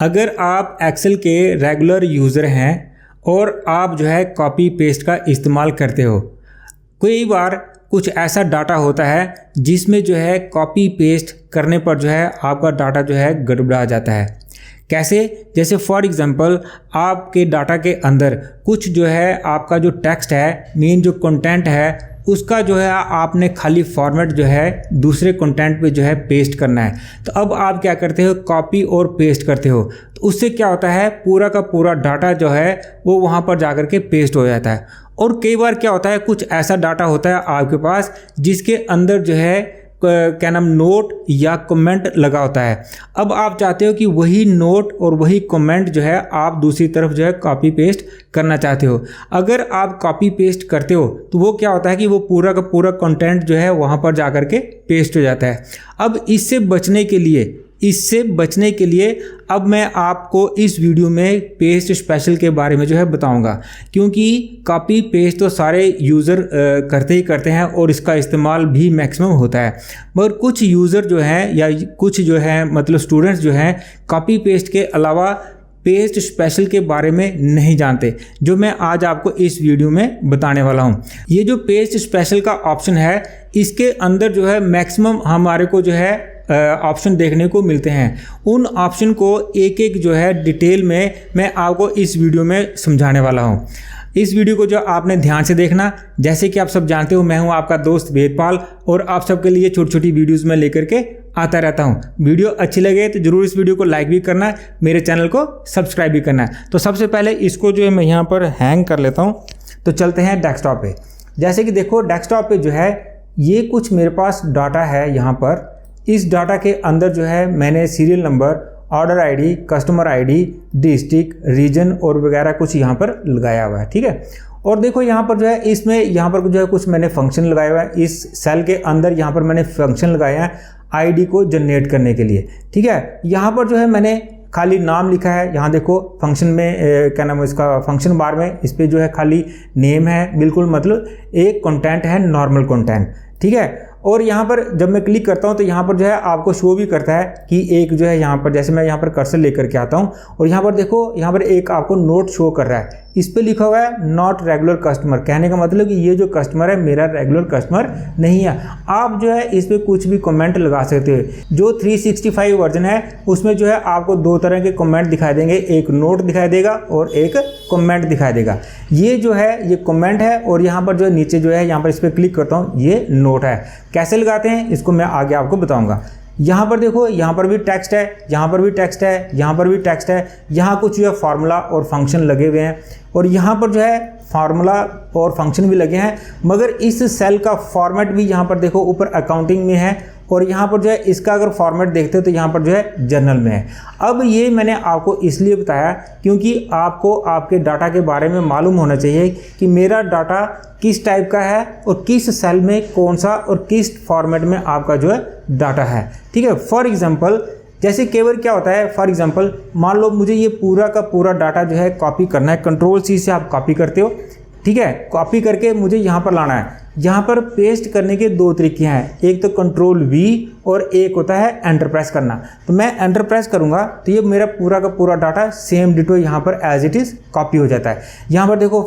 अगर आप एक्सेल के रेगुलर यूज़र हैं और आप जो है कॉपी पेस्ट का इस्तेमाल करते हो, कई बार कुछ ऐसा डाटा होता है जिसमें जो है कॉपी पेस्ट करने पर जो है आपका डाटा जो है गड़बड़ा जाता है। कैसे? जैसे फॉर एग्जांपल आपके डाटा के अंदर कुछ जो है आपका जो टेक्स्ट है, मेन जो कंटेंट है, उसका जो है आपने खाली फॉर्मेट जो है दूसरे कंटेंट पे जो है पेस्ट करना है। तो अब आप क्या करते हो, कॉपी और पेस्ट करते हो। तो उससे क्या होता है, पूरा का पूरा डाटा जो है वो वहाँ पर जाकर के पेस्ट हो जाता है। और कई बार क्या होता है, कुछ ऐसा डाटा होता है आपके पास जिसके अंदर जो है क्या नाम नोट या कमेंट लगा होता है। अब आप चाहते हो कि वही नोट और वही कमेंट जो है आप दूसरी तरफ जो है कॉपी पेस्ट करना चाहते हो। अगर आप कॉपी पेस्ट करते हो तो वो क्या होता है कि वो पूरा का पूरा कंटेंट जो है वहाँ पर जाकर के पेस्ट हो जाता है। अब इससे बचने के लिए अब मैं आपको इस वीडियो में पेस्ट स्पेशल के बारे में जो है बताऊंगा, क्योंकि कॉपी पेस्ट तो सारे यूज़र करते ही करते हैं और इसका इस्तेमाल भी मैक्सिमम होता है। मगर कुछ यूज़र जो हैं या कुछ जो है मतलब स्टूडेंट्स जो हैं कॉपी पेस्ट के अलावा पेस्ट स्पेशल के बारे में नहीं जानते, जो मैं आज आपको इस वीडियो में बताने वाला हूं। ये जो पेस्ट स्पेशल का ऑप्शन है, इसके अंदर जो है मैक्सिमम हमारे को जो है ऑप्शन देखने को मिलते हैं। उन ऑप्शन को एक एक जो है डिटेल में मैं आपको इस वीडियो में समझाने वाला हूं। इस वीडियो को जो आपने ध्यान से देखना। जैसे कि आप सब जानते हो, मैं हूं आपका दोस्त वेदपाल और आप सबके लिए छोटी छोटी वीडियोस में लेकर के आता रहता हूं। वीडियो अच्छी लगे तो जरूर इस वीडियो को लाइक भी करना, मेरे चैनल को सब्सक्राइब भी करना है। तो सबसे पहले इसको जो है मैं यहाँ पर हैंग कर लेता हूँ। तो चलते हैं डेस्कटॉप पे। जैसे कि देखो डेस्कटॉप पे जो है ये कुछ मेरे पास डाटा है। यहाँ पर इस डाटा के अंदर जो है मैंने serial number, order ID, customer ID, district, region और वगैरह कुछ यहाँ पर लगाया हुआ है। ठीक है। और देखो यहाँ पर जो है इसमें यहाँ पर जो है कुछ मैंने फंक्शन लगाया हुआ है। इस सेल के अंदर यहाँ पर मैंने फंक्शन लगाया है आईडी को जनरेट करने के लिए। ठीक है। यहाँ पर जो है मैंने खाली नाम लिखा है। यहाँ देखो फंक्शन में क्या नाम है इसका, फंक्शन बार में इस पर जो है खाली नेम है, बिल्कुल मतलब एक कंटेंट है, नॉर्मल कंटेंट। ठीक है। और यहाँ पर जब मैं क्लिक करता हूँ तो यहाँ पर जो है आपको शो भी करता है कि एक जो है यहाँ पर, जैसे मैं यहाँ पर कर्सर लेकर के आता हूँ और यहाँ पर देखो यहाँ पर एक आपको नोट शो कर रहा है। इस पे लिखा हुआ है नॉट रेगुलर कस्टमर, कहने का मतलब कि ये जो कस्टमर है मेरा रेगुलर कस्टमर नहीं है। आप जो है इस पे कुछ भी कमेंट लगा सकते हो। जो 365 वर्जन है उसमें जो है आपको दो तरह के कमेंट दिखाई देंगे, एक नोट दिखाई देगा और एक कमेंट दिखाई देगा। ये जो है ये कमेंट है और यहाँ पर जो नीचे जो है यहाँ पर इस पर क्लिक करता हूँ ये नोट है। कैसे लगाते हैं इसको मैं आगे आपको बताऊंगा। यहाँ पर देखो यहाँ पर भी टेक्स्ट है, यहाँ पर भी टेक्स्ट है, यहाँ पर भी टेक्स्ट है। यहाँ कुछ जो है फार्मूला और फंक्शन लगे हुए हैं और यहाँ पर जो है फार्मूला और फंक्शन भी लगे हैं, मगर इस सेल का फॉर्मेट भी यहाँ पर देखो ऊपर अकाउंटिंग में है और यहाँ पर जो है इसका अगर फॉर्मेट देखते हो तो यहाँ पर जो है जर्नल में है। अब ये मैंने आपको इसलिए बताया क्योंकि आपको आपके डाटा के बारे में मालूम होना चाहिए कि मेरा डाटा किस टाइप का है और किस सेल में कौन सा और किस फॉर्मेट में आपका जो है डाटा है। ठीक है। फॉर एग्जांपल जैसे केवल क्या होता है, फॉर एग्जांपल मान लो मुझे ये पूरा का पूरा डाटा जो है कॉपी करना है। कंट्रोल सी से आप कॉपी करते हो। ठीक है। कॉपी करके मुझे यहाँ पर लाना है। यहाँ पर पेस्ट करने के दो तरीके हैं, एक तो कंट्रोल V और एक होता है एंटर प्रेस करना। तो मैं एंटर प्रेस करूँगा तो ये मेरा पूरा का पूरा डाटा सेम डिटो यहाँ पर एज इट इज़ कॉपी हो जाता है। यहाँ पर देखो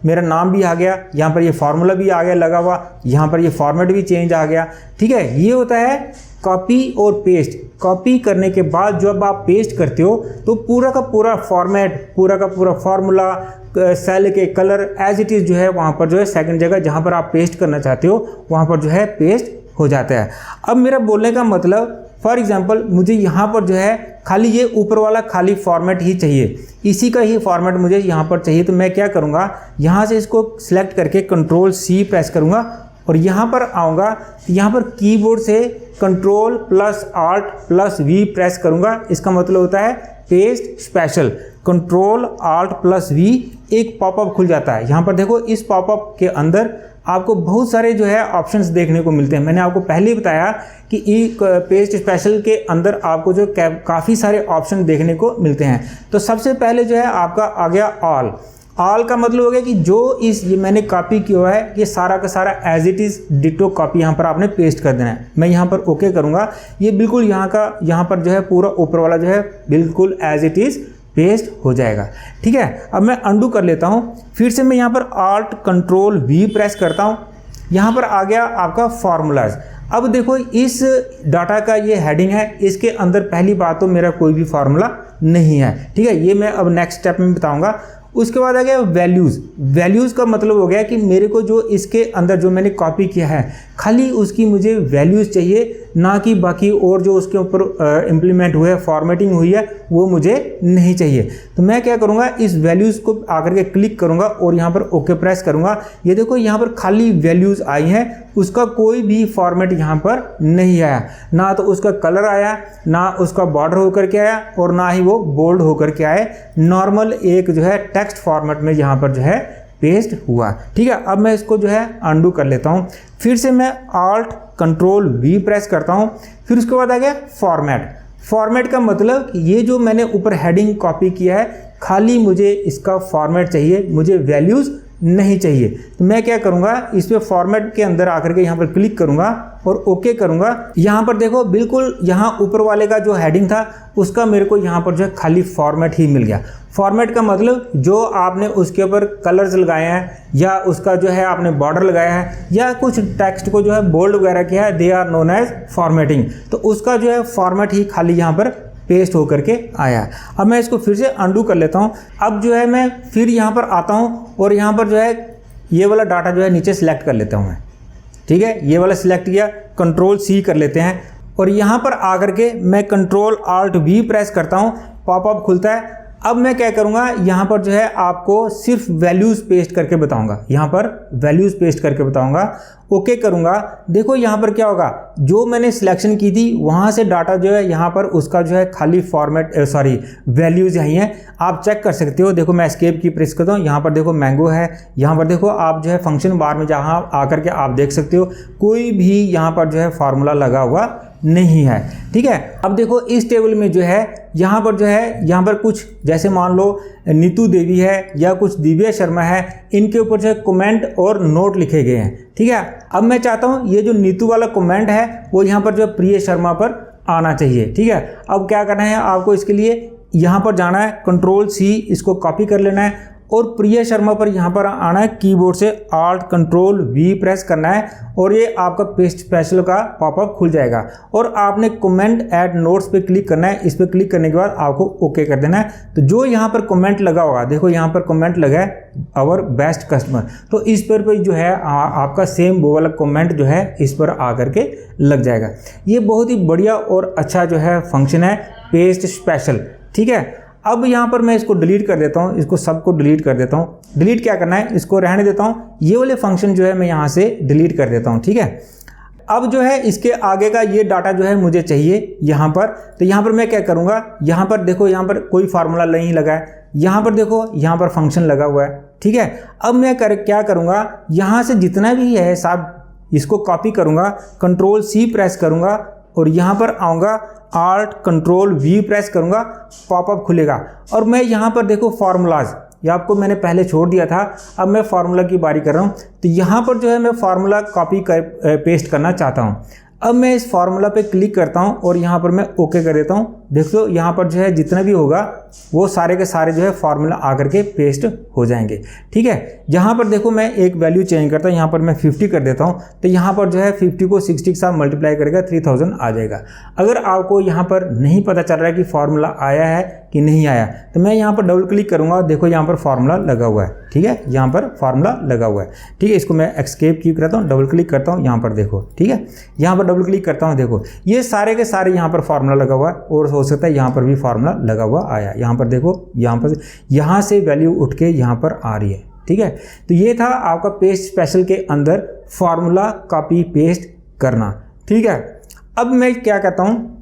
मेरा नाम भी आ गया, यहाँ पर ये फार्मूला भी आ गया लगा हुआ, यहाँ पर ये फॉर्मेट भी चेंज आ गया। ठीक है। ये होता है कॉपी और पेस्ट। कॉपी करने के बाद जब आप पेस्ट करते हो तो पूरा का पूरा फॉर्मेट, पूरा का पूरा फार्मूला, सेल के कलर एज इट इज़ जो है वहाँ पर जो है सेकंड जगह जहाँ पर आप पेस्ट करना चाहते हो वहाँ पर जो है पेस्ट हो जाता है। अब मेरा बोलने का मतलब फॉर एग्जांपल मुझे यहाँ पर जो है खाली ये ऊपर वाला खाली फॉर्मेट ही चाहिए, इसी का ही फॉर्मेट मुझे यहाँ पर चाहिए। तो मैं क्या करूँगा, यहाँ से इसको सिलेक्ट करके कंट्रोल C प्रेस करूँगा और यहाँ पर आऊँगा। यहाँ पर कीबोर्ड से control plus alt plus V press करूँगा। इसका मतलब होता है paste special. Control alt plus V एक पॉपअप खुल जाता है। यहाँ पर देखो इस पॉपअप के अंदर आपको बहुत सारे जो है ऑप्शंस देखने को मिलते हैं। मैंने आपको पहले ही बताया कि पेस्ट स्पेशल के अंदर आपको जो काफ़ी सारे ऑप्शन देखने को मिलते हैं। तो सबसे पहले जो है आपका आ गया ऑल। ऑल का मतलब हो गया कि जो ये मैंने कॉपी किया हुआ है ये सारा का सारा as it is ditto copy यहाँ पर आपने पेस्ट कर देना है। मैं यहाँ पर ओके करूँगा, ये बिल्कुल यहाँ पर जो है पूरा ऊपर वाला जो है बिल्कुल एज इट इज़ पेस्ट हो जाएगा। ठीक है, अब मैं अंडू कर लेता हूँ। फिर से मैं यहाँ पर Alt Ctrl V प्रेस करता हूँ। यहाँ पर आ गया आपका फार्मूलाज। अब देखो इस डाटा का ये हेडिंग है, इसके अंदर पहली बात तो मेरा कोई भी फार्मूला नहीं है। ठीक है, ये मैं अब नेक्स्ट स्टेप में बताऊंगा। उसके बाद आ गया वैल्यूज़। वैल्यूज़ का मतलब हो गया कि मेरे को जो इसके अंदर जो मैंने कॉपी किया है खाली उसकी मुझे वैल्यूज़ चाहिए, ना कि बाकी और जो उसके ऊपर इम्प्लीमेंट हुआ है, फॉर्मेटिंग हुई है, वो मुझे नहीं चाहिए। तो मैं क्या करूँगा, इस वैल्यूज़ को आकर के क्लिक करूँगा और यहाँ पर ओके प्रेस करूँगा। ये देखो यहाँ पर खाली वैल्यूज़ आई हैं, उसका कोई भी फॉर्मेट यहाँ पर नहीं आया, ना तो उसका कलर आया, ना उसका बॉर्डर होकर के आया और ना ही वो बोल्ड होकर के आए। नॉर्मल एक जो है टेक्स्ट फॉर्मेट में यहाँ पर जो है पेस्ट हुआ। ठीक है, अब मैं इसको जो है अंडू कर लेता हूँ। फिर से मैं Alt Ctrl V प्रेस करता हूँ। फिर उसके बाद आ गया फॉर्मेट। फॉर्मेट का मतलब ये जो मैंने ऊपर हेडिंग कॉपी किया है खाली मुझे इसका फॉर्मेट चाहिए, मुझे वैल्यूज़ नहीं चाहिए। तो मैं क्या करूँगा, इस पे फॉर्मेट के अंदर आकर के यहाँ पर क्लिक करूँगा और ओके करूँगा। यहाँ पर देखो बिल्कुल यहाँ ऊपर वाले का जो हेडिंग था उसका मेरे को यहाँ पर जो है खाली फॉर्मेट ही मिल गया। फॉर्मेट का मतलब जो आपने उसके ऊपर कलर्स लगाए हैं या उसका जो है आपने बॉर्डर लगाया है या कुछ टेक्स्ट को जो है बोल्ड वगैरह किया है, they are known as formatting. तो उसका जो है फॉर्मेट ही खाली यहाँ पर पेस्ट होकर के आया। अब मैं इसको फिर से अंडू कर लेता हूँ। अब जो है मैं फिर यहाँ पर आता हूँ और यहाँ पर जो है ये वाला डाटा जो है नीचे सेलेक्ट कर लेता हूँ मैं। ठीक है, ये वाला सिलेक्ट किया, Ctrl C कर लेते हैं और यहाँ पर आकर के मैं Ctrl Alt V प्रेस करता हूँ, पॉपअप खुलता है। अब मैं क्या करूँगा, यहाँ पर जो है आपको सिर्फ वैल्यूज़ पेस्ट करके बताऊँगा, यहाँ पर वैल्यूज़ पेस्ट करके बताऊँगा। ओके करूँगा। देखो यहाँ पर क्या होगा, जो मैंने सिलेक्शन की थी वहाँ से डाटा जो है यहाँ पर उसका जो है खाली फॉर्मेट वैल्यूज़ यही हैं, आप चेक कर सकते हो। देखो मैं एस्केप की प्रेस करता हूँ, यहाँ पर देखो मैंगो है, यहाँ पर देखो आप जो है फंक्शन बार में जहाँ आकर के आप देख सकते हो कोई भी यहाँ पर जो है फार्मूला लगा हुआ नहीं है। ठीक है, अब देखो इस टेबल में जो है यहाँ पर जो है यहाँ पर कुछ जैसे मान लो नीतू देवी है या कुछ दिव्या शर्मा है, इनके ऊपर जो है कमेंट और नोट लिखे गए हैं। ठीक है, अब मैं चाहता हूँ ये जो नीतू वाला कमेंट है वो यहाँ पर जो है प्रिय शर्मा पर आना चाहिए। ठीक है, अब क्या करना है आपको, इसके लिए यहाँ पर जाना है, Ctrl C इसको कॉपी कर लेना है और प्रिय शर्मा पर यहाँ पर आना है, कीबोर्ड से Alt Ctrl V प्रेस करना है और ये आपका पेस्ट स्पेशल का पॉपअप खुल जाएगा और आपने कमेंट ऐड नोट्स पे क्लिक करना है। इस पे क्लिक करने के बाद आपको ओके कर देना है। तो जो यहाँ पर कमेंट लगा होगा, देखो यहाँ पर कमेंट लगा है आवर बेस्ट कस्टमर, तो इस पर जो है आपका सेम वो वाला कमेंट जो है इस पर आकर के लग जाएगा। ये बहुत ही बढ़िया और अच्छा जो है फंक्शन है पेस्ट स्पेशल। ठीक है, अब यहाँ पर मैं इसको डिलीट कर देता हूँ, इसको सबको डिलीट कर देता हूँ। डिलीट क्या करना है, इसको रहने देता हूँ, ये वाले फंक्शन जो है मैं यहाँ से डिलीट कर देता हूँ। ठीक है, अब जो है इसके आगे का ये डाटा जो है मुझे चाहिए यहाँ पर। तो यहाँ पर मैं क्या करूँगा, यहाँ पर देखो यहाँ पर कोई फार्मूला नहीं लगा है, यहाँ पर देखो यहाँ पर फंक्शन लगा हुआ है। ठीक है, अब मैं क्या करूँगा, यहाँ से जितना भी है सब इसको कॉपी करूँगा, Ctrl C प्रेस करूँगा और यहाँ पर आऊँगा, Alt Ctrl V प्रेस करूँगा, पॉपअप खुलेगा और मैं यहाँ पर देखो फार्मूलाज, ये आपको मैंने पहले छोड़ दिया था, अब मैं फार्मूला की बारी कर रहा हूँ। तो यहाँ पर जो है मैं फार्मूला कॉपी कर पेस्ट करना चाहता हूँ। अब मैं इस फार्मूला पे क्लिक करता हूँ और यहाँ पर मैं ओके कर देता हूँ। देख लो यहाँ पर जो है जितना भी होगा वो सारे के सारे जो है फार्मूला आकर के पेस्ट हो जाएंगे। ठीक है, यहाँ पर देखो मैं एक वैल्यू चेंज करता हूँ, यहाँ पर मैं 50 कर देता हूँ। तो यहाँ पर जो है 50 को 60 के साथ मल्टीप्लाई करेगा 3000 आ जाएगा। अगर आपको यहाँ पर नहीं पता चल रहा है कि फार्मूला आया है कि नहीं आया, तो मैं यहाँ पर डबल क्लिक करूँगा, देखो यहाँ पर फार्मूला लगा हुआ है। ठीक है, यहाँ पर फार्मूला लगा हुआ है। ठीक है, इसको मैं एस्केप की करता हूँ, डबल क्लिक करता हूँ, यहाँ पर देखो। ठीक है, यहाँ पर डबल क्लिक करता हूँ, देखो ये सारे के सारे यहाँ पर फार्मूला लगा हुआ है और हो सकता है यहाँ पर भी फार्मूला लगा हुआ आया। यहाँ पर देखो, यहाँ से वैल्यू उठ के यहाँ पर आ रही है। ठीक है, तो ये था आपका पेस्ट स्पेशल के अंदर फार्मूला कॉपी पेस्ट करना। ठीक है, अब मैं क्या कहता हूँ,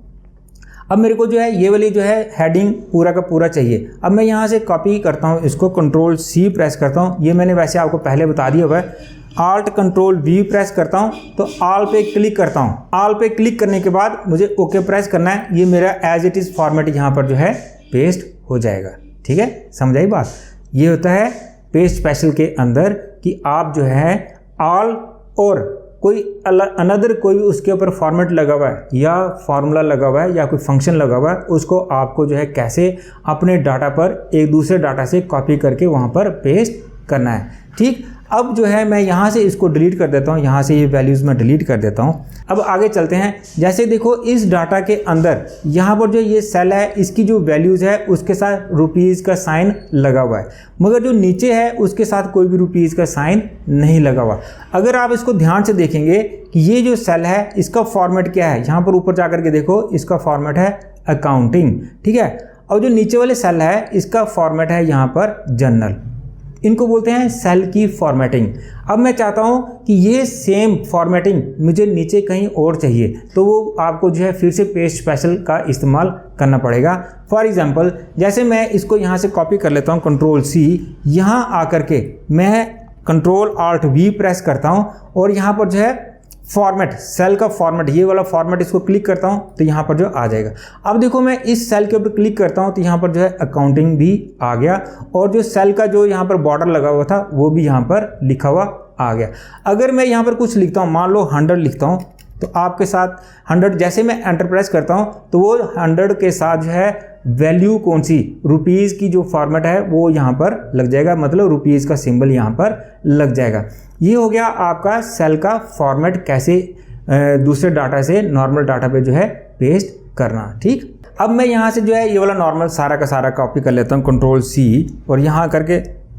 अब मेरे को जो है ये वाली जो है हेडिंग पूरा का पूरा चाहिए। अब मैं यहाँ से कॉपी करता हूँ, इसको Ctrl C प्रेस करता हूँ। ये मैंने वैसे आपको पहले बता दिया हुआ है। Alt Ctrl V प्रेस करता हूँ तो ऑल पे क्लिक करता हूँ। ऑल पे क्लिक करने के बाद मुझे ओके प्रेस करना है। ये मेरा एज इट इज़ फॉर्मेट यहाँ पर जो है पेस्ट हो जाएगा। ठीक है, समझ आई बात। ये होता है पेस्ट स्पेशल के अंदर कि आप जो है ऑल और कोई अनदर कोई उसके ऊपर फॉर्मेट लगा हुआ है या फार्मूला लगा हुआ है या कोई फंक्शन लगा हुआ है, उसको आपको जो है कैसे अपने डाटा पर एक दूसरे डाटा से कॉपी करके वहाँ पर पेस्ट करना है। ठीक, अब जो है मैं यहाँ से इसको डिलीट कर देता हूँ, यहाँ से ये वैल्यूज़ मैं डिलीट कर देता हूँ। अब आगे चलते हैं। जैसे देखो इस डाटा के अंदर यहाँ पर जो ये सेल है इसकी जो वैल्यूज़ है उसके साथ रुपीज़ का साइन लगा हुआ है, मगर जो नीचे है उसके साथ कोई भी रुपीज़ का साइन नहीं लगा हुआ। अगर आप इसको ध्यान से देखेंगे कि ये जो सेल है इसका फॉर्मेट क्या है, यहाँ पर ऊपर जा कर के देखो इसका फॉर्मेट है अकाउंटिंग। ठीक है, और जो नीचे वाले सेल है इसका फॉर्मेट है यहाँ पर जनरल। इनको बोलते हैं सेल की फॉर्मेटिंग। अब मैं चाहता हूँ कि ये सेम फॉर्मेटिंग मुझे नीचे कहीं और चाहिए, तो वो आपको जो है फिर से पेस्ट स्पेशल का इस्तेमाल करना पड़ेगा। फॉर एग्जांपल जैसे मैं इसको यहाँ से कॉपी कर लेता हूँ, कंट्रोल सी, यहाँ आकर के मैं कंट्रोल आल्ट वी प्रेस करता हूँ और यहाँ पर जो है फॉर्मेट, सेल का फॉर्मेट, ये वाला फॉर्मेट, इसको क्लिक करता हूँ तो यहाँ पर जो आ जाएगा। अब देखो मैं इस सेल के ऊपर क्लिक करता हूँ तो यहाँ पर जो है अकाउंटिंग भी आ गया और जो सेल का जो यहाँ पर बॉर्डर लगा हुआ था वो भी यहाँ पर लिखा हुआ आ गया। अगर मैं यहाँ पर कुछ लिखता हूँ, मान लो 100 लिखता हूँ, तो आपके साथ 100 जैसे मैं एंटर प्रेस करता हूँ तो वो 100 के साथ जो है वैल्यू कौन सी, रुपीज़ की जो फॉर्मेट है वो यहाँ पर लग जाएगा, मतलब रुपीज़ का सिंबल यहाँ पर लग जाएगा। ये हो गया आपका सेल का फॉर्मेट कैसे दूसरे डाटा से नॉर्मल डाटा पे जो है पेस्ट करना। ठीक, अब मैं यहाँ से जो है ये वाला नॉर्मल सारा का सारा कॉपी कर लेता हूँ, कंट्रोल सी, और यहाँ करके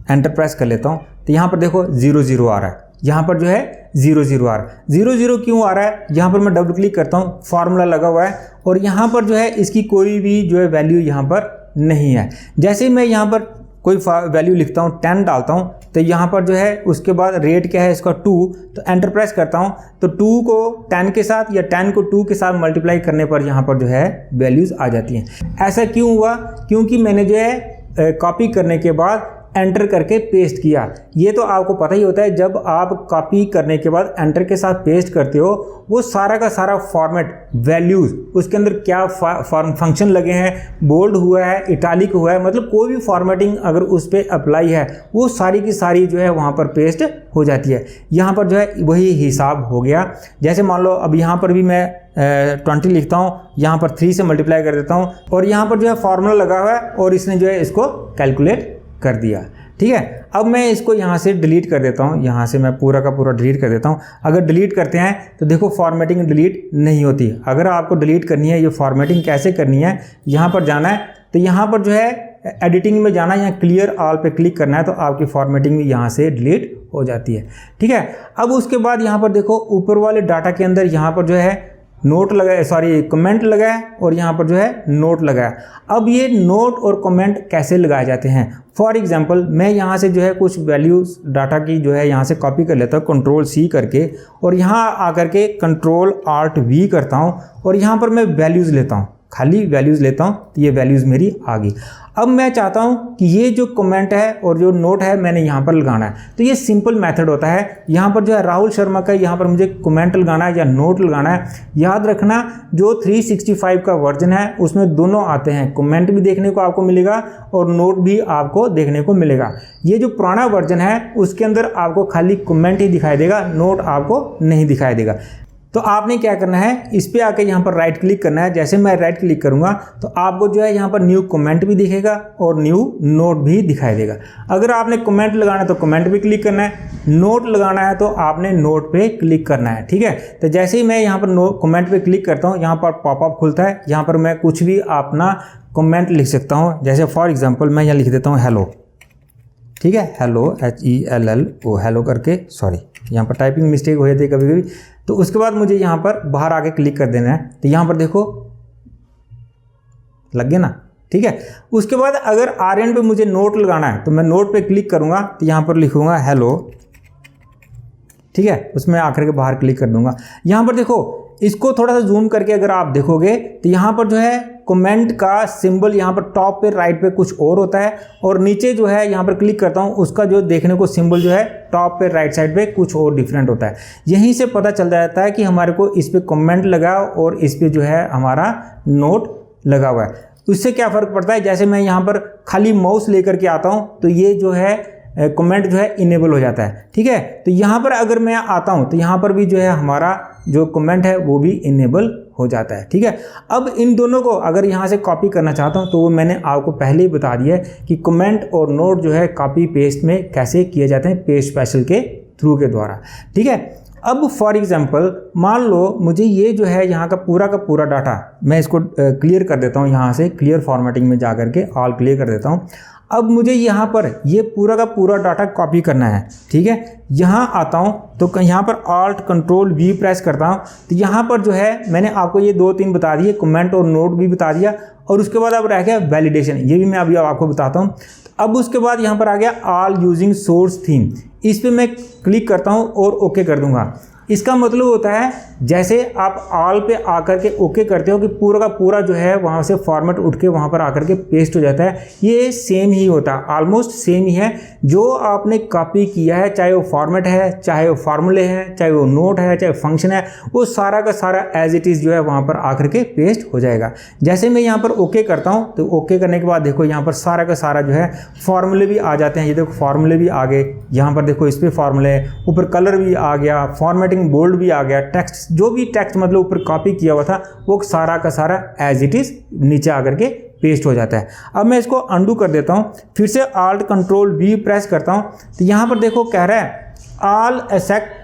एंटर प्रेस कर लेता हूँ तो यहाँ पर देखो 00 आ रहा है, यहाँ पर जो है 00 आ रहा है। 00 क्यों आ रहा है, यहाँ पर मैं डबल क्लिक करता हूँ, फार्मूला लगा हुआ है और यहाँ पर जो है इसकी कोई भी जो है वैल्यू यहाँ पर नहीं है। जैसे ही मैं यहाँ पर कोई वैल्यू लिखता हूँ, 10 डालता हूँ, तो यहाँ पर जो है उसके बाद रेट क्या है इसका 2, तो एंटर प्रेस करता हूँ तो 2 को 10 के साथ या 10 को 2 के साथ मल्टीप्लाई करने पर यहाँ पर जो है वैल्यूज़ आ जाती हैं। ऐसा क्यों हुआ, क्योंकि मैंने जो है कॉपी करने के बाद एंटर करके पेस्ट किया। ये तो आपको पता ही होता है, जब आप कॉपी करने के बाद एंटर के साथ पेस्ट करते हो वो सारा का सारा फॉर्मेट, वैल्यूज़, उसके अंदर क्या फंक्शन लगे हैं, बोल्ड हुआ है, इटालिक हुआ है, मतलब कोई भी फॉर्मेटिंग अगर उस पर अप्लाई है वो सारी की सारी जो है वहाँ पर पेस्ट हो जाती है। यहाँ पर जो है वही हिसाब हो गया। जैसे मान लो अब यहाँ पर भी मैं 20 लिखता हूँ, यहाँ पर 3 से मल्टीप्लाई कर देता हूँ और यहाँ पर जो है फार्मूला लगा हुआ है और इसने जो है इसको कैलकुलेट कर दिया। ठीक है, अब मैं इसको यहाँ से डिलीट कर देता हूँ, यहाँ से मैं पूरा का पूरा डिलीट कर देता हूँ। अगर डिलीट करते हैं तो देखो फॉर्मेटिंग डिलीट नहीं होती। अगर आपको डिलीट करनी है, ये फॉर्मेटिंग कैसे करनी है, यहाँ पर जाना है तो यहाँ पर जो है एडिटिंग में जाना है, यहाँ क्लियर ऑल पे क्लिक करना है तो आपकी फॉर्मेटिंग भी यहाँ से डिलीट हो जाती है। ठीक है, अब उसके बाद यहाँ पर देखो ऊपर वाले डाटा के अंदर यहाँ पर जो है नोट लगाया, सॉरी कमेंट लगाया और यहाँ पर जो है नोट लगाया। अब ये नोट और कमेंट कैसे लगाए जाते हैं, फॉर एग्जांपल मैं यहाँ से जो है कुछ वैल्यूज डाटा की जो है यहाँ से कॉपी कर लेता हूँ कंट्रोल सी करके और यहाँ आकर के कंट्रोल आल्ट वी करता हूँ और यहाँ पर मैं वैल्यूज़ लेता हूँ, खाली वैल्यूज़ लेता हूँ तो ये वैल्यूज़ मेरी आ गई। अब मैं चाहता हूँ कि ये जो कमेंट है और जो नोट है मैंने यहाँ पर लगाना है, तो ये सिंपल मेथड होता है। यहाँ पर जो है राहुल शर्मा का यहाँ पर मुझे कमेंट लगाना है या नोट लगाना है। याद रखना जो 365 का वर्जन है उसमें दोनों आते हैं, कमेंट भी देखने को आपको मिलेगा और नोट भी आपको देखने को मिलेगा। ये जो पुराना वर्जन है उसके अंदर आपको खाली कमेंट ही दिखाई देगा, नोट आपको नहीं दिखाई देगा। तो आपने क्या करना है, इस पे आके यहाँ पर राइट क्लिक करना है। जैसे मैं राइट क्लिक करूँगा तो आपको जो है यहाँ पर न्यू कमेंट भी दिखेगा और न्यू नोट भी दिखाई देगा। अगर आपने कमेंट लगाना है तो कमेंट पे क्लिक करना है, नोट लगाना है तो आपने नोट पे क्लिक करना है। ठीक है, तो जैसे ही मैं यहाँ पर कमेंट पे क्लिक करता हूँ यहाँ पर पॉपअप खुलता है, यहाँ पर मैं कुछ भी अपना कमेंट लिख सकता हूँ। जैसे फॉर एग्जाम्पल मैं यहाँ लिख देता हूँ हेलो। ठीक है, हेलो HELLO, हेलो करके, सॉरी यहाँ पर टाइपिंग मिस्टेक हो जाती है कभी कभी। तो उसके बाद मुझे यहाँ पर बाहर आके क्लिक कर देना है, तो यहाँ पर देखो लग गया ना। ठीक है, उसके बाद अगर RN पे मुझे नोट लगाना है तो मैं नोट पे क्लिक करूँगा तो यहाँ पर लिखूँगा हेलो। ठीक है, उसमें आकर के बाहर क्लिक कर दूंगा। यहाँ पर देखो इसको थोड़ा सा जूम करके अगर आप देखोगे तो यहाँ पर जो है कमेंट का सिंबल यहाँ पर टॉप पे राइट पे कुछ और होता है और नीचे जो है यहाँ पर क्लिक करता हूँ उसका जो देखने को सिंबल जो है टॉप पे राइट साइड पे कुछ और डिफरेंट होता है। यहीं से पता चल जाता है कि हमारे को इस पे कमेंट लगा और इस पे जो है हमारा नोट लगा हुआ है। उससे क्या फ़र्क पड़ता है, जैसे मैं यहाँ पर खाली माउस लेकर के आता हूँ तो ये जो है कमेंट जो है इनेबल हो जाता है। ठीक है, तो यहाँ पर अगर मैं आता हूँ तो यहाँ पर भी जो है हमारा जो कमेंट है वो भी इनेबल हो जाता है। ठीक है, अब इन दोनों को अगर यहाँ से कॉपी करना चाहता हूँ तो वो मैंने आपको पहले ही बता दिया है कि कमेंट और नोट जो है कॉपी पेस्ट में कैसे किए जाते हैं, पेस्ट स्पेशल के थ्रू के द्वारा। ठीक है, अब फॉर एग्जांपल मान लो मुझे ये जो है यहाँ का पूरा डाटा, मैं इसको क्लियर कर देता हूँ, यहाँ से क्लियर फॉर्मेटिंग में जा करके ऑल क्लियर कर देता हूँ। अब मुझे यहाँ पर ये पूरा का पूरा डाटा कॉपी करना है। ठीक है, यहाँ आता हूँ तो यहाँ पर Alt Control V प्रेस करता हूँ तो यहाँ पर जो है मैंने आपको ये 2-3 बता दिए, कमेंट और नोट भी बता दिया, और उसके बाद अब रह गया वैलिडेशन, ये भी मैं अभी आपको बताता हूँ। अब उसके बाद यहाँ पर आ गया ऑल यूजिंग सोर्स थीम, इस पर मैं क्लिक करता हूँ और ओके कर दूंगा। इसका मतलब होता है जैसे आप ऑल पे आकर के ओके करते हो कि पूरा का पूरा जो है वहाँ से फॉर्मेट उठ के वहाँ पर आकर के पेस्ट हो जाता है। ये सेम ही होता है, ऑलमोस्ट सेम ही है जो आपने कॉपी किया है, चाहे वो फॉर्मेट है, चाहे वो फार्मूले हैं, चाहे वो नोट है, चाहे फंक्शन है, वो सारा का सारा एज इट इज़ जो है वहाँ पर आकर के पेस्ट हो जाएगा। जैसे मैं यहाँ पर ओके करता हूँ तो ओके करने के बाद देखो यहाँ पर सारा का सारा जो है फार्मूले भी आ जाते हैं। ये देखो फार्मूले भी आ गए, यहाँ पर देखो इस पर फार्मूले, ऊपर कलर भी आ गया, फॉर्मेटिंग बोल्ड भी आ गया, टेक्स्ट जो भी टेक्स्ट मतलब ऊपर कॉपी किया हुआ था वो सारा का सारा एज इट इज नीचे आकर के पेस्ट हो जाता है। अब मैं इसको अंडू कर देता हूँ, फिर से Alt Control V प्रेस करता हूँ तो यहाँ पर देखो कह रहा है ऑल एक्सेप्ट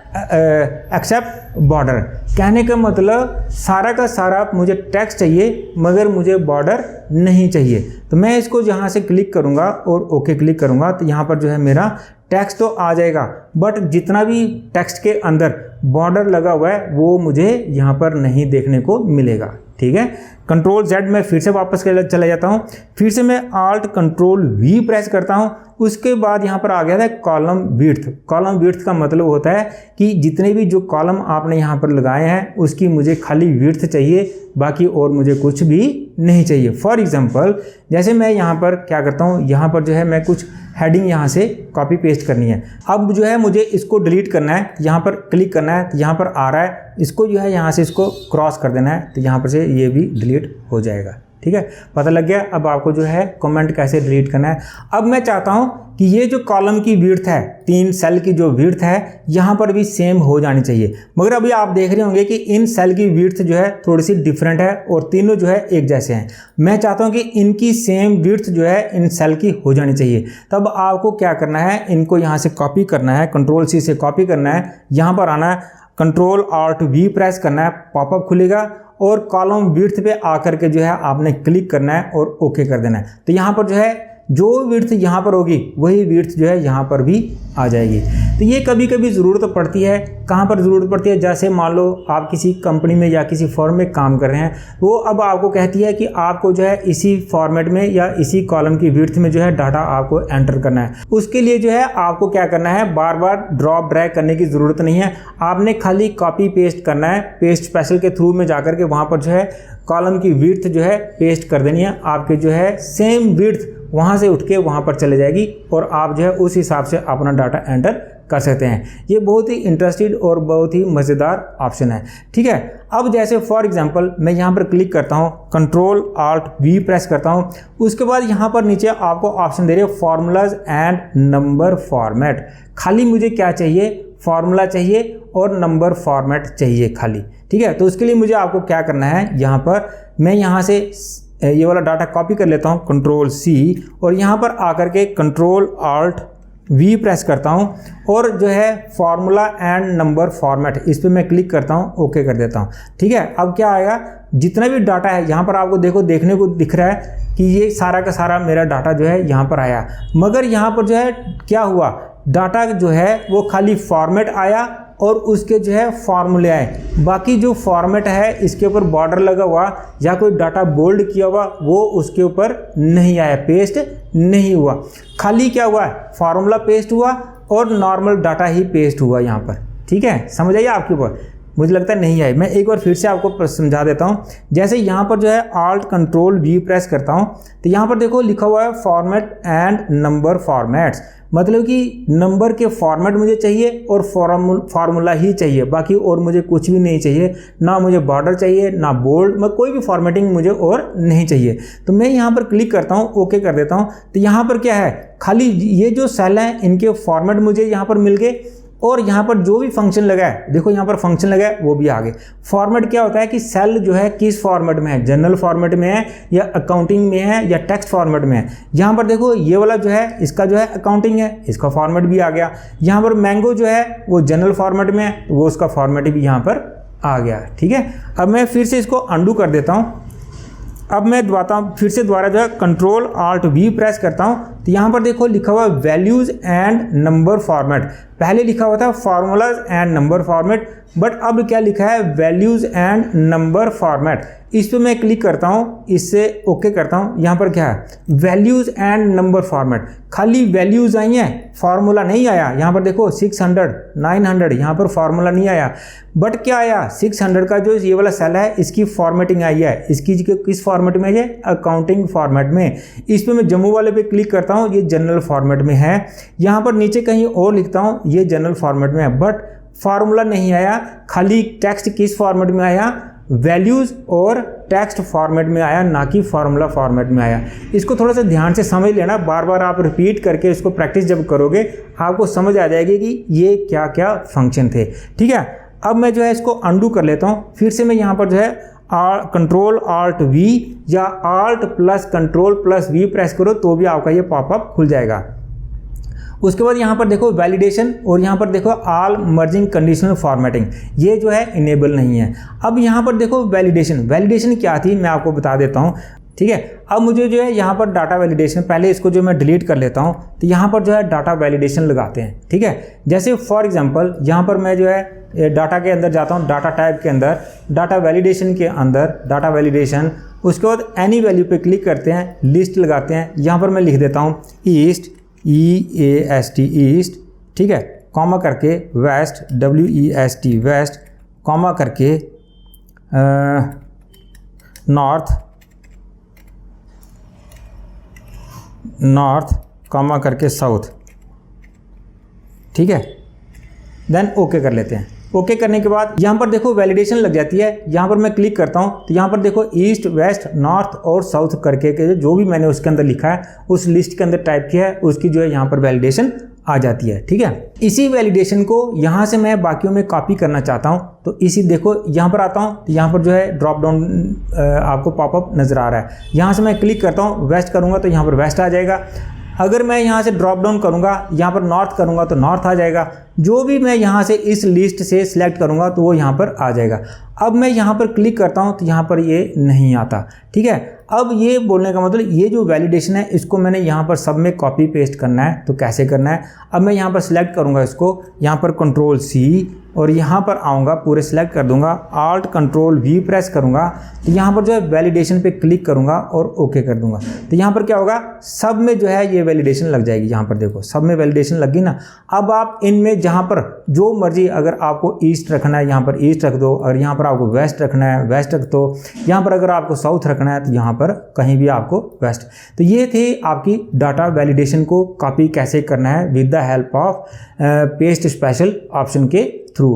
बॉर्डर, कहने का मतलब सारा का सारा मुझे टेक्स्ट चाहिए मगर मुझे बॉर्डर नहीं चाहिए। तो मैं इसको यहाँ से क्लिक करूँगा और ओके क्लिक करूँगा तो यहाँ पर जो है मेरा टेक्स्ट तो आ जाएगा, बट जितना भी टेक्स्ट के अंदर बॉर्डर लगा हुआ है वो मुझे यहाँ पर नहीं देखने को मिलेगा। ठीक है, Ctrl Z मैं फिर से वापस चला जाता हूँ, फिर से मैं Alt Control V प्रेस करता हूँ। उसके बाद यहाँ पर आ गया था कॉलम विड्थ। कॉलम विड्थ का मतलब होता है कि जितने भी जो कॉलम आपने यहाँ पर लगाए हैं उसकी मुझे खाली विड्थ चाहिए, बाकी और मुझे कुछ भी नहीं चाहिए। फॉर एग्जांपल जैसे मैं यहाँ पर क्या करता हूँ, यहाँ पर जो है मैं कुछ हेडिंग यहाँ से कॉपी पेस्ट करनी है। अब जो है मुझे इसको डिलीट करना है, यहाँ पर क्लिक करना है तो यहाँ पर आ रहा है, इसको जो है यहाँ से इसको क्रॉस कर देना है तो यहाँ पर से ये भी डिलीट हो जाएगा। ठीक है, पता लग गया अब आपको जो है कमेंट कैसे डिलीट करना है। अब मैं चाहता हूँ कि ये जो कॉलम की विड्थ है, 3 सेल की जो विड्थ है यहाँ पर भी सेम हो जानी चाहिए, मगर अभी आप देख रहे होंगे कि इन सेल की विड्थ जो है थोड़ी सी डिफरेंट है और तीनों जो है एक जैसे हैं। मैं चाहता हूँ कि इनकी सेम विड्थ जो है इन सेल की हो जानी चाहिए। तब आपको क्या करना है, इनको यहाँ से कॉपी करना है, Ctrl C से कॉपी करना है, यहाँ पर आना है, Ctrl Alt V प्रेस करना है, पॉपअप खुलेगा और कॉलम विड्थ पे आकर के जो है आपने क्लिक करना है और ओके कर देना है। तो यहाँ पर जो है जो विड्थ यहाँ पर होगी वही विड्थ जो है यहाँ पर भी आ जाएगी। तो ये कभी कभी ज़रूरत पड़ती है, कहाँ पर ज़रूरत पड़ती है, जैसे मान लो आप किसी कंपनी में या किसी फर्म में काम कर रहे हैं, वो अब आपको कहती है कि आपको जो है इसी फॉर्मेट में या इसी कॉलम की विड्थ में जो है डाटा आपको एंटर करना है। उसके लिए जो है आपको क्या करना है, बार बार ड्रॉप ड्रैग करने की ज़रूरत नहीं है, आपने खाली कॉपी पेस्ट करना है। पेस्ट स्पेशल के थ्रू में जाकर के वहाँ पर जो है कॉलम की विड्थ जो है पेस्ट कर देनी है, आपके जो है सेम विड्थ वहाँ से उठ के वहाँ पर चले जाएगी और आप जो है उस हिसाब से अपना डाटा एंटर कर सकते हैं। ये बहुत ही इंटरेस्टेड और बहुत ही मज़ेदार ऑप्शन है। ठीक है, अब जैसे फॉर एग्जांपल मैं यहाँ पर क्लिक करता हूँ, Ctrl Alt V प्रेस करता हूँ, उसके बाद यहाँ पर नीचे आपको ऑप्शन दे रहे हो फार्मूलाज एंड नंबर फॉर्मेट। खाली मुझे क्या चाहिए, फार्मूला चाहिए और नंबर फॉर्मेट चाहिए खाली। ठीक है, तो उसके लिए मुझे आपको क्या करना है, यहाँ पर मैं यहाँ से ये वाला डाटा कॉपी कर लेता हूँ, Ctrl C, और यहाँ पर आकर के Ctrl Alt V प्रेस करता हूँ और जो है फार्मूला एंड नंबर फॉर्मेट इस पर मैं क्लिक करता हूँ, ओके कर देता हूँ। ठीक है, अब क्या आएगा, जितना भी डाटा है यहाँ पर आपको देखो देखने को दिख रहा है कि ये सारा का सारा मेरा डाटा जो है यहाँ पर आया, मगर यहाँ पर जो है क्या हुआ, डाटा जो है वो खाली फॉर्मेट आया और उसके जो है फार्मूले आए। बाकी जो फॉर्मेट है इसके ऊपर बॉर्डर लगा हुआ या कोई डाटा बोल्ड किया हुआ वो उसके ऊपर नहीं आया, पेस्ट नहीं हुआ। खाली क्या हुआ, फार्मूला पेस्ट हुआ और नॉर्मल डाटा ही पेस्ट हुआ यहाँ पर। ठीक है, समझ आइए आपके ऊपर। मुझे लगता है नहीं आई। मैं एक बार फिर से आपको समझा देता हूँ। जैसे यहाँ पर जो है Alt Control V प्रेस करता हूँ तो यहाँ पर देखो लिखा हुआ है फॉर्मेट एंड नंबर फॉर्मेट्स, मतलब कि नंबर के फॉर्मेट मुझे चाहिए और फार्मूला ही चाहिए, बाकी और मुझे कुछ भी नहीं चाहिए, ना मुझे बॉर्डर चाहिए ना बोल्ड, मैं कोई भी फॉर्मेटिंग मुझे और नहीं चाहिए। तो मैं यहाँ पर क्लिक करता हूँ, ओके कर देता हूँ। तो यहाँ पर क्या है, खाली ये जो सेल हैं इनके फॉर्मेट मुझे यहाँ पर मिल गए और यहाँ पर जो भी फंक्शन लगा है, देखो यहाँ पर फंक्शन लगा है वो भी आ गए। फॉर्मेट क्या होता है कि सेल जो है किस फॉर्मेट में है, जनरल फॉर्मेट में है या अकाउंटिंग में है या टेक्स्ट फॉर्मेट में है। यहाँ पर देखो ये वाला जो है इसका जो है अकाउंटिंग है, इसका फॉर्मेट भी आ गया। यहाँ पर मैंगो जो है वो जनरल फॉर्मेट में है, वो उसका फॉर्मेट भी यहाँ पर आ गया। ठीक है, अब मैं फिर से इसको अंडू कर देता हूँ। अब मैं फिर से दोबारा जो है Control Alt V प्रेस करता हूँ तो यहाँ पर देखो लिखा हुआ वैल्यूज़ एंड नंबर फॉर्मेट। पहले लिखा हुआ था formulas and number format, but अब क्या लिखा है वैल्यूज़ एंड नंबर फॉर्मेट। इस पर मैं क्लिक करता हूँ, इससे ओके करता हूँ। यहाँ पर क्या है वैल्यूज़ एंड नंबर फॉर्मेट, खाली वैल्यूज़ आई हैं, फार्मूला नहीं आया। यहाँ पर देखो 600 900 यहाँ पर फार्मूला नहीं आया, बट क्या आया 600 का जो ये वाला सेल है इसकी फॉर्मेटिंग आई है। इसकी किस फॉर्मेट में है, अकाउंटिंग फॉर्मेट में। इस पर मैं जम्मू वाले पे क्लिक करता हूँ, ये जनरल फॉर्मेट में है। यहाँ पर नीचे कहीं और लिखता हूँ ये जनरल फॉर्मेट में है, बट फार्मूला नहीं आया, खाली टेक्स्ट किस फॉर्मेट में आया, वैल्यूज़ और टेक्स्ट फॉर्मेट में आया, ना कि फार्मूला फॉर्मेट में आया। इसको थोड़ा सा ध्यान से समझ लेना, बार बार आप रिपीट करके इसको प्रैक्टिस जब करोगे आपको समझ आ जाएगी कि ये क्या क्या फंक्शन थे। ठीक है, अब मैं जो है इसको अंडू कर लेता हूँ। फिर से मैं यहाँ पर जो है Control Alt V या Alt plus Control plus V press करो तो भी आपका ये पॉपअप खुल जाएगा। उसके बाद यहाँ पर देखो वैलिडेशन और यहाँ पर देखो ऑल मर्जिंग कंडीशनल फॉर्मेटिंग, ये जो है इनेबल नहीं है। अब यहाँ पर देखो वैलिडेशन क्या थी मैं आपको बता देता हूँ। ठीक है, अब मुझे जो है यहाँ पर डाटा वैलिडेशन, पहले इसको जो मैं डिलीट कर लेता हूँ तो यहाँ पर जो है डाटा वैलिडेशन लगाते हैं। ठीक है, जैसे फॉर एग्जांपल यहाँ पर मैं जो है डाटा के अंदर जाता हूँ, डाटा टाइप के अंदर, डाटा वैलिडेशन के अंदर डाटा वैलिडेशन, उसके बाद एनी वैल्यू पे क्लिक करते हैं, लिस्ट लगाते हैं। यहाँ पर मैं लिख देता हूँ ईस्ट EAST ईस्ट, ठीक है, कॉमा करके वेस्ट WEST वेस्ट, कॉमा करके नॉर्थ कॉमा करके साउथ। ठीक है, देन ओके कर लेते हैं। ओके करने के बाद यहाँ पर देखो वैलिडेशन लग जाती है। यहाँ पर मैं क्लिक करता हूँ तो यहाँ पर देखो ईस्ट वेस्ट नॉर्थ और साउथ करके के जो भी मैंने उसके अंदर लिखा है उस लिस्ट के अंदर टाइप किया है उसकी जो है यहाँ पर वैलिडेशन आ जाती है। ठीक है, इसी वैलिडेशन को यहाँ से मैं बाकियों में कॉपी करना चाहता हूँ तो इसी देखो यहाँ पर आता हूँ तो यहाँ पर जो है ड्रॉप डाउन आपको पॉपअप नज़र आ रहा है। यहाँ से मैं क्लिक करता हूँ, वेस्ट करूँगा तो यहाँ पर वेस्ट आ जाएगा। अगर मैं यहाँ से ड्रॉप डाउन करूँगा, यहाँ पर नॉर्थ करूँगा तो नॉर्थ आ जाएगा। जो भी मैं यहाँ से इस लिस्ट से सिलेक्ट करूँगा तो वो यहाँ पर आ जाएगा। अब मैं यहाँ पर क्लिक करता हूँ तो यहाँ पर ये नहीं आता। ठीक है, अब ये बोलने का मतलब ये जो वैलिडेशन है इसको मैंने यहाँ पर सब में कॉपी पेस्ट करना है। तो कैसे करना है, अब मैं यहाँ पर सिलेक्ट करूँगा इसको, यहाँ पर Control C और यहाँ पर आऊँगा, पूरे सिलेक्ट कर दूँगा, Alt Control V प्रेस करूँगा तो यहाँ पर जो है वैलिडेशन पे क्लिक करूँगा और ओके कर दूँगा। तो यहाँ पर क्या होगा, सब में जो है ये वैलिडेशन लग जाएगी। यहाँ पर देखो सब में वैलिडेशन लग गई ना। अब आप इनमें जहाँ पर जो मर्जी, अगर आपको ईस्ट रखना है यहाँ पर ईस्ट रख दो, और यहाँ पर आपको वेस्ट रखना है वेस्ट रख दो, यहाँ पर अगर आपको साउथ रखना है तो यहाँ पर कहीं भी आपको वेस्ट। तो ये थे आपकी डाटा वैलिडेशन को कॉपी कैसे करना है with the help of paste special option के थ्रू।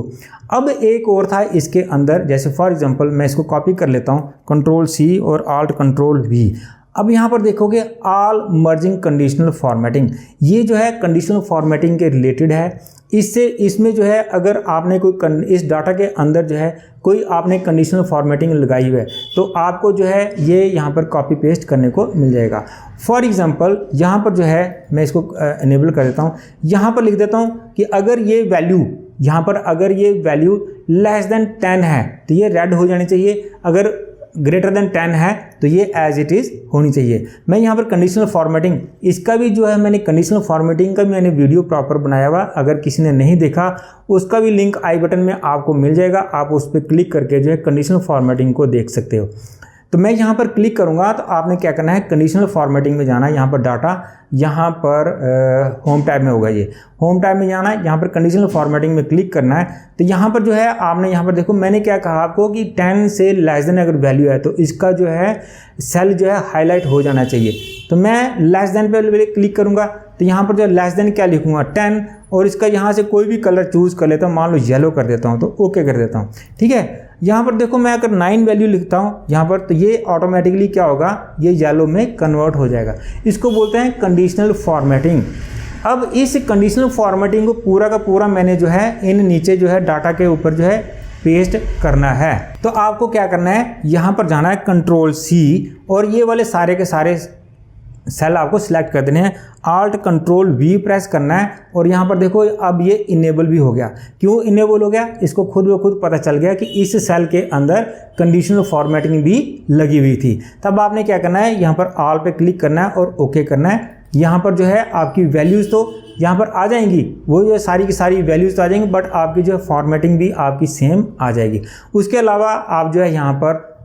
अब एक और था इसके अंदर, जैसे फॉर एग्जांपल मैं इसको कॉपी कर लेता हूँ, Control C और Alt Control V। अब यहाँ पर देखोगे ऑल मर्जिंग कंडीशनल फॉर्मेटिंग, ये जो है कंडीशनल फॉर्मेटिंग के रिलेटेड है। इसमें जो है अगर आपने कोई इस डाटा के अंदर जो है कोई आपने कंडीशनल फॉर्मेटिंग लगाई हुई है तो आपको जो है ये यहाँ पर कॉपी पेस्ट करने को मिल जाएगा। फॉर एग्जांपल यहाँ पर जो है मैं इसको इनेबल कर देता हूँ, यहाँ पर लिख देता हूँ कि अगर ये वैल्यू यहाँ पर अगर ये वैल्यू लेस देन 10 है तो ये रेड हो जानी चाहिए, अगर ग्रेटर देन 10 है तो ये एज इट इज़ होनी चाहिए। मैं यहाँ पर कंडीशनल फॉर्मेटिंग, इसका भी जो है मैंने कंडीशनल फॉर्मेटिंग का भी मैंने वीडियो प्रॉपर बनाया हुआ, अगर किसी ने नहीं देखा उसका भी लिंक आई बटन में आपको मिल जाएगा। आप उस पर क्लिक करके जो है कंडीशनल फॉर्मेटिंग को देख सकते हो। तो मैं यहाँ पर क्लिक करूँगा तो आपने क्या करना है, कंडीशनल फॉर्मेटिंग में जाना है, यहाँ पर डाटा, यहाँ पर होम टैब में होगा, ये होम टैब में जाना है, यहाँ पर कंडीशनल फॉर्मेटिंग में क्लिक करना है। तो यहाँ पर जो है आपने यहाँ पर देखो मैंने क्या कहा आपको कि 10 से लेस देन अगर वैल्यू है तो इसका जो है सेल जो है हाईलाइट हो जाना चाहिए। तो मैं लेस देन पे क्लिक करूँगा तो यहाँ पर जो लेस देन क्या लिखूँगा 10, और इसका यहाँ से कोई भी कलर चूज़ कर लेता हूँ, मान लो येलो कर देता हूँ, तो ओके कर देता हूँ। ठीक है, यहाँ पर देखो मैं अगर 9 वैल्यू लिखता हूँ यहाँ पर, तो ये ऑटोमेटिकली क्या होगा, ये येलो में कन्वर्ट हो जाएगा। इसको बोलते हैं कंडीशनल फॉर्मेटिंग। अब इस कंडीशनल फॉर्मेटिंग को पूरा का पूरा मैंने जो है इन नीचे जो है डाटा के ऊपर जो है पेस्ट करना है। तो आपको क्या करना है, यहाँ पर जाना है कंट्रोल C, और ये वाले सारे के सारे सेल आपको सिलेक्ट कर देने हैं, Alt Control V प्रेस करना है, और यहाँ पर देखो अब ये इनेबल भी हो गया। क्यों इनेबल हो गया, इसको खुद ब खुद पता चल गया कि इस सेल के अंदर कंडीशनल फॉर्मेटिंग भी लगी हुई थी। तब आपने क्या करना है, यहाँ पर ऑल पे क्लिक करना है और ओके करना है। यहाँ पर जो है आपकी वैल्यूज़ तो यहाँ पर आ जाएंगी, वो जो सारी की सारी वैल्यूज़ तो आ जाएंगी, बट आपकी जो है फॉर्मेटिंग भी आपकी सेम आ जाएगी। उसके अलावा आप जो है यहाँ पर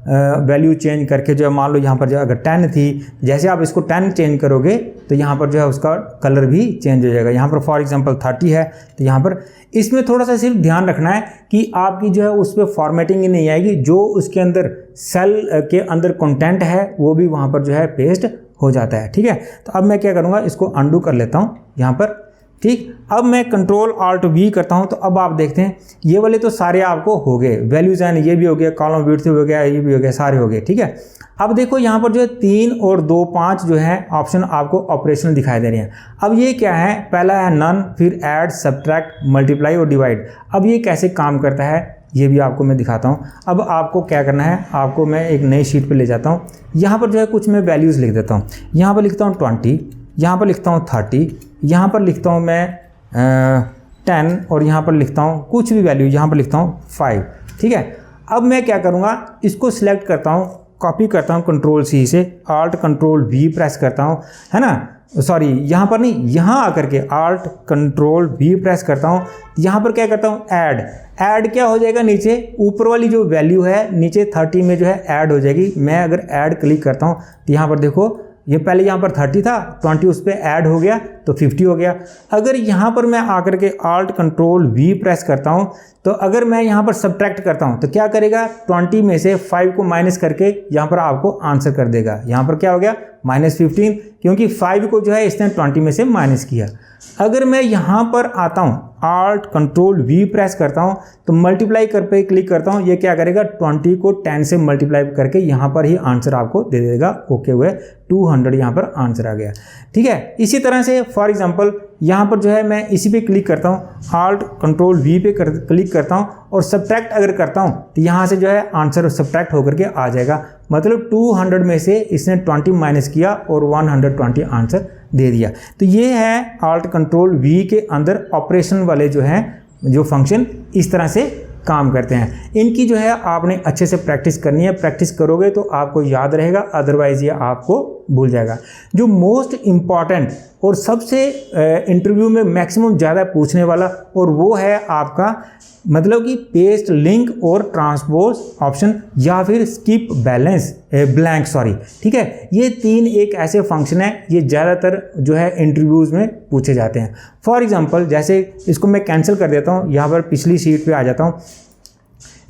वैल्यू चेंज करके जो है, मान लो यहाँ पर जो अगर 10 थी, जैसे आप इसको 10 चेंज करोगे तो यहाँ पर जो है उसका कलर भी चेंज हो जाएगा। यहाँ पर फॉर एग्जांपल 30 है, तो यहाँ पर इसमें थोड़ा सा सिर्फ ध्यान रखना है कि आपकी जो है उस पर फॉर्मेटिंग ही नहीं आएगी, जो उसके अंदर सेल के अंदर कंटेंट है वो भी वहाँ पर जो है पेस्ट हो जाता है। ठीक है, तो अब मैं क्या करूँगा, इसको अंडू कर लेता हूँ यहाँ पर। ठीक, अब मैं कंट्रोल Alt V करता हूं, तो अब आप देखते हैं ये वाले तो सारे आपको हो गए, वैल्यूज एंड ये भी हो गया, कॉलम विड्थ हो गया, ये भी हो गया, सारे हो गए। ठीक है, अब देखो यहाँ पर जो है 3 और 2 5 जो है ऑप्शन आपको ऑपरेशनल दिखाई दे रहे हैं। अब ये क्या है, पहला है नन, फिर ऐड, सब्ट्रैक्ट, मल्टीप्लाई और डिवाइड। अब ये कैसे काम करता है ये भी आपको मैं दिखाता हूँ। अब आपको क्या करना है, आपको मैं एक नई शीट पर ले जाता हूँ। यहाँ पर जो है कुछ मैं वैल्यूज़ लिख देता हूँ। यहाँ पर लिखता हूँ 20, यहाँ पर लिखता हूँ 30, यहाँ पर लिखता हूँ मैं 10, और यहाँ पर लिखता हूँ कुछ भी वैल्यू, यहाँ पर लिखता हूँ 5। ठीक है, अब मैं क्या करूँगा, इसको सिलेक्ट करता हूँ, कॉपी करता हूँ कंट्रोल C से, Alt Control V प्रेस करता हूँ, है ना, सॉरी यहाँ पर नहीं, यहाँ आकर के Alt Control V प्रेस करता हूँ। यहाँ पर क्या करता हूँ, ऐड क्या हो जाएगा, नीचे ऊपर वाली जो वैल्यू है नीचे 30 में जो है ऐड हो जाएगी। मैं अगर ऐड क्लिक करता हूँ तो यहाँ पर देखो ये पहले यहाँ पर 30 था, 20 उस पर ऐड हो गया तो 50 हो गया। अगर यहाँ पर मैं आकर के Alt Control V प्रेस करता हूँ, तो अगर मैं यहाँ पर सब्ट्रैक्ट करता हूँ तो क्या करेगा, 20 में से 5 को माइनस करके यहाँ पर आपको आंसर कर देगा। यहाँ पर क्या हो गया, -15, क्योंकि 5 को जो है इसने 20 में से माइनस किया। अगर मैं यहाँ पर आता हूँ, Alt Control V प्रेस करता हूँ, तो मल्टीप्लाई कर पे क्लिक करता हूँ, ये क्या करेगा, 20 को 10 से मल्टीप्लाई करके यहाँ पर ही आंसर आपको दे देगा। ओके हुए 200 यहाँ पर आंसर आ गया। ठीक है, इसी तरह से फॉर एग्जांपल यहाँ पर जो है मैं इसी पे क्लिक करता हूँ, Alt Control V पे क्लिक करता हूँ, और सब्ट्रैक्ट अगर करता हूँ तो यहाँ से जो है आंसर सब्ट्रैक्ट होकर के आ जाएगा। मतलब 200 में से इसने 20 माइनस किया और 120 आंसर दे दिया। तो ये है Alt Control V के अंदर ऑपरेशन वाले जो हैं, जो फंक्शन इस तरह से काम करते हैं। इनकी जो है आपने अच्छे से प्रैक्टिस करनी है, प्रैक्टिस करोगे तो आपको याद रहेगा, अदरवाइज ये आपको भूल जाएगा। जो मोस्ट इम्पॉर्टेंट और सबसे इंटरव्यू में मैक्सिमम ज़्यादा पूछने वाला, और वो है आपका मतलब कि पेस्ट लिंक और ट्रांसपोज ऑप्शन, या फिर स्किप बैलेंस ब्लैंक, सॉरी। ठीक है, ये 3 एक ऐसे फंक्शन है, ये ज़्यादातर जो है इंटरव्यूज़ में पूछे जाते हैं। फॉर एग्जांपल जैसे इसको मैं कैंसिल कर देता हूँ, यहाँ पर पिछली शीट पे आ जाता हूँ।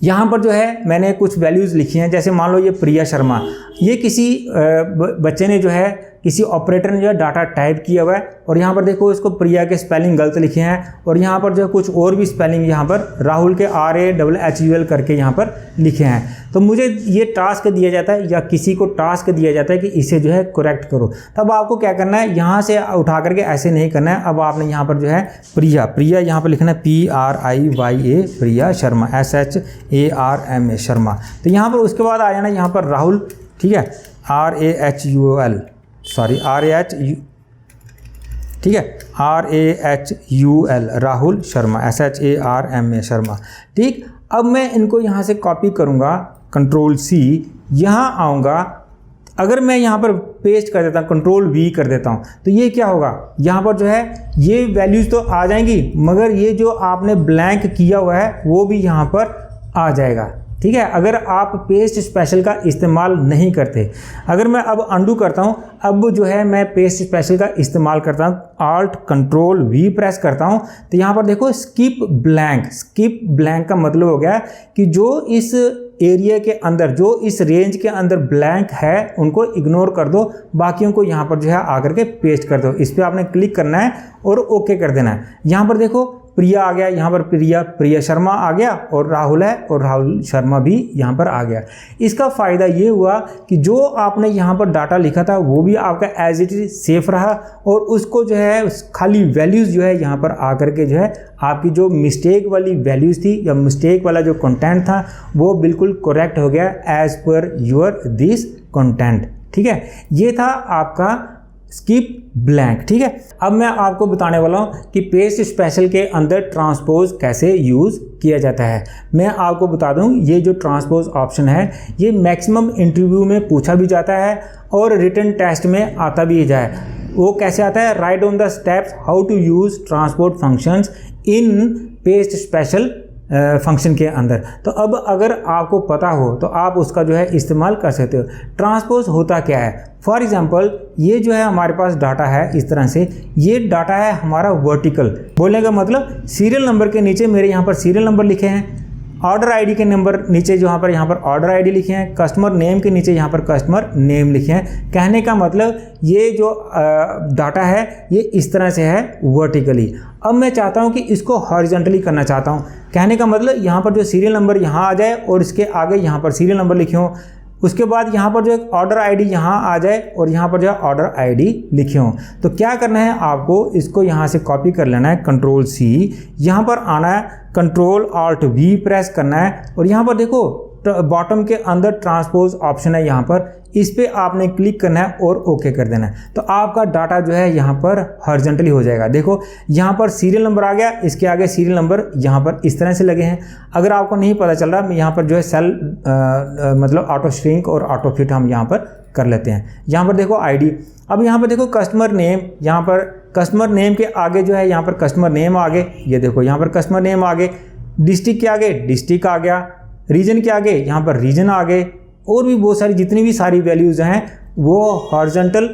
यहाँ पर जो है मैंने कुछ वैल्यूज़ लिखी हैं, जैसे मान लो ये प्रिया शर्मा, ये किसी बच्चे ने जो है किसी ऑपरेटर ने जो है डाटा टाइप किया हुआ है, और यहाँ पर देखो इसको प्रिया के स्पेलिंग गलत लिखे हैं, और यहाँ पर जो है कुछ और भी स्पेलिंग यहाँ पर राहुल के RAHUL करके यहाँ पर लिखे हैं। तो मुझे ये टास्क दिया जाता है, या किसी को टास्क दिया जाता है कि इसे जो है करेक्ट करो। तब आपको क्या करना है, यहाँ से उठा करके ऐसे नहीं करना है। अब आपने यहाँ पर जो है प्रिया यहाँ पर लिखना है PRIYA, प्रिया शर्मा, SHARMA शर्मा। तो यहाँ पर उसके बाद आ जाना यहाँ पर राहुल, ठीक है, RAHUL, सॉरी RAHU, ठीक है, RAHUL, राहुल शर्मा, SHARMA शर्मा। ठीक, अब मैं इनको यहाँ से कॉपी करूँगा, कंट्रोल C, यहाँ आऊँगा। अगर मैं यहाँ पर पेस्ट कर देता हूँ, कंट्रोल V कर देता हूँ, तो ये क्या होगा, यहाँ पर जो है ये वैल्यूज़ तो आ जाएंगी, मगर ये जो आपने ब्लैंक किया हुआ है वो भी यहाँ पर आ जाएगा। ठीक है, अगर आप पेस्ट स्पेशल का इस्तेमाल नहीं करते। अगर मैं अब अंडू करता हूँ, अब जो है मैं पेस्ट स्पेशल का इस्तेमाल करता हूँ, Alt Ctrl V प्रेस करता हूँ, तो यहाँ पर देखो स्किप ब्लैंक। स्किप ब्लैंक का मतलब हो गया कि जो इस एरिया के अंदर, जो इस रेंज के अंदर ब्लैंक है उनको इग्नोर कर दो, बाकियों को यहाँ पर जो है आकर के पेस्ट कर दो। इस पर आपने क्लिक करना है और ओके कर देना है। यहाँ पर देखो प्रिया आ गया, यहाँ पर प्रिया शर्मा आ गया, और राहुल है और राहुल शर्मा भी यहाँ पर आ गया। इसका फ़ायदा ये हुआ कि जो आपने यहाँ पर डाटा लिखा था वो भी आपका एज इट इज सेफ रहा, और उसको जो है खाली वैल्यूज़ जो है यहाँ पर आकर के जो है आपकी जो मिस्टेक वाली वैल्यूज़ थी या मिस्टेक वाला जो कंटेंट था वो बिल्कुल करेक्ट हो गया as per your this content. ठीक है, ये था आपका स्किप ब्लैंक। ठीक है, अब मैं आपको बताने वाला हूँ कि पेस्ट स्पेशल के अंदर ट्रांसपोज कैसे यूज़ किया जाता है। मैं आपको बता दूँ, ये जो ट्रांसपोज ऑप्शन है ये मैक्सिमम इंटरव्यू में पूछा भी जाता है और रिटन टेस्ट में आता भी जाए। वो कैसे आता है? Write on the steps how to use transport functions in paste special function के अंदर। तो अब अगर आपको पता हो तो आप उसका जो है इस्तेमाल कर सकते हो। ट्रांसपोज होता क्या है? फॉर एग्जांपल ये जो है हमारे पास डाटा है इस तरह से, ये डाटा है हमारा वर्टिकल। बोलने का मतलब सीरियल नंबर के नीचे मेरे यहाँ पर सीरियल नंबर लिखे हैं, ऑर्डर आईडी के नंबर नीचे जो यहाँ पर ऑर्डर आईडी लिखे हैं, कस्टमर नेम के नीचे यहाँ पर कस्टमर नेम लिखे हैं। कहने का मतलब ये जो डाटा है ये इस तरह से है वर्टिकली। अब मैं चाहता हूँ कि इसको हॉरिजॉन्टली करना चाहता हूँ। कहने का मतलब यहाँ पर जो सीरियल नंबर यहाँ आ जाए और इसके आगे यहाँ पर सीरियल नंबर लिखे हों, उसके बाद यहाँ पर जो एक ऑर्डर आईडी यहाँ आ जाए और यहाँ पर जो है ऑर्डर आईडी लिखे हों। तो क्या करना है आपको, इसको यहाँ से कॉपी कर लेना है, Ctrl C, यहाँ पर आना है, Ctrl Alt V प्रेस करना है, और यहाँ पर देखो बॉटम के अंदर ट्रांसपोज ऑप्शन है, यहाँ पर इस पे आपने क्लिक करना है और ओके कर देना है। तो आपका डाटा जो है यहाँ पर हॉरिजॉन्टली हो जाएगा। देखो यहाँ पर सीरियल नंबर आ गया, इसके आगे सीरियल नंबर यहाँ पर इस तरह से लगे हैं। अगर आपको नहीं पता चल रहा, यहाँ पर जो है सेल मतलब ऑटो श्रिंक और ऑटो फिट हम यहाँ पर कर लेते हैं। यहाँ पर देखो आईडी, अब यहाँ पर देखो कस्टमर नेम, यहाँ पर कस्टमर नेम के आगे जो है यहाँ पर कस्टमर नेम आगे, ये देखो यहाँ पर कस्टमर नेम आगे, डिस्ट्रिक्ट के आगे डिस्ट्रिक्ट आ गया, रीजन के आगे यहाँ पर रीजन आ गए, और भी बहुत सारी जितनी भी सारी वैल्यूज़ हैं वो हॉरिजॉन्टल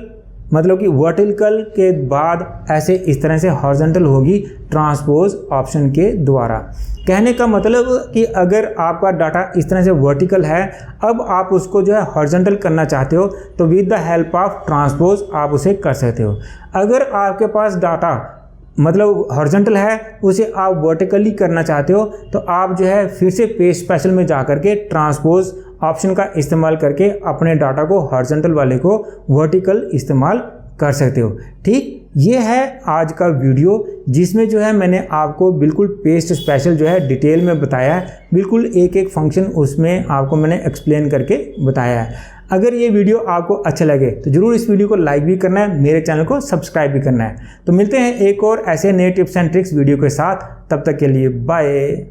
मतलब कि वर्टिकल के बाद ऐसे इस तरह से हॉरिजॉन्टल होगी ट्रांसपोज ऑप्शन के द्वारा। कहने का मतलब कि अगर आपका डाटा इस तरह से वर्टिकल है, अब आप उसको जो है हॉरिजॉन्टल करना चाहते हो तो with the help of transpose आप उसे कर सकते हो। अगर आपके पास डाटा मतलब हॉरिजॉन्टल है, उसे आप वर्टिकली करना चाहते हो तो आप जो है फिर से पेस्ट स्पेशल में जा करके ट्रांसपोज ऑप्शन का इस्तेमाल करके अपने डाटा को हॉरिजॉन्टल वाले को वर्टिकल इस्तेमाल कर सकते हो। ठीक, ये है आज का वीडियो जिसमें जो है मैंने आपको बिल्कुल पेस्ट स्पेशल जो है डिटेल में बताया है, बिल्कुल एक एक फंक्शन उसमें आपको मैंने एक्सप्लेन करके बताया है। अगर ये वीडियो आपको अच्छा लगे तो ज़रूर इस वीडियो को लाइक भी करना है, मेरे चैनल को सब्सक्राइब भी करना है। तो मिलते हैं एक और ऐसे नए टिप्स एंड ट्रिक्स वीडियो के साथ, तब तक के लिए बाय।